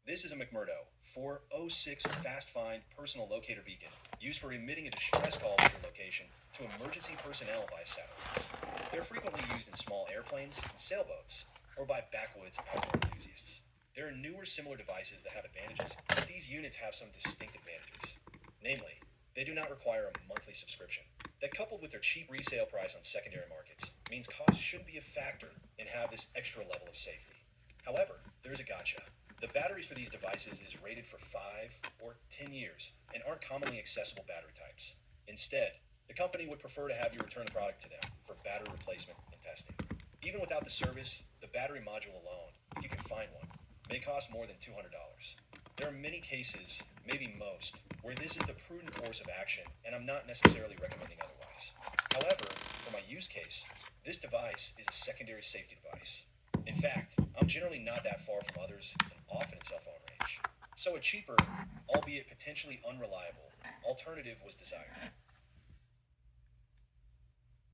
This is a McMurdo 406 Fast Find Personal Locator Beacon used for emitting a distress call to your location to emergency personnel via satellites. They're frequently used in small airplanes, sailboats, or by backwoods outdoor enthusiasts. There are newer similar devices that have advantages, but these units have some distinct advantages. Namely, they do not require a monthly subscription. That, coupled with their cheap resale price on secondary markets, means cost shouldn't be a factor and have this extra level of safety. However, there is a gotcha. The batteries for these devices is rated for 5 or 10 years and aren't commonly accessible battery types. Instead, the company would prefer to have you return the product to them for battery replacement and testing. Even without the service, the battery module alone, if you can find one, may cost more than $200. There are many cases, maybe most, where this is the prudent course of action, and I'm not necessarily recommending otherwise. However, for my use case, this device is a secondary safety device. In fact, I'm generally not that far from others and often in cell phone range. So a cheaper, albeit potentially unreliable, alternative was desired.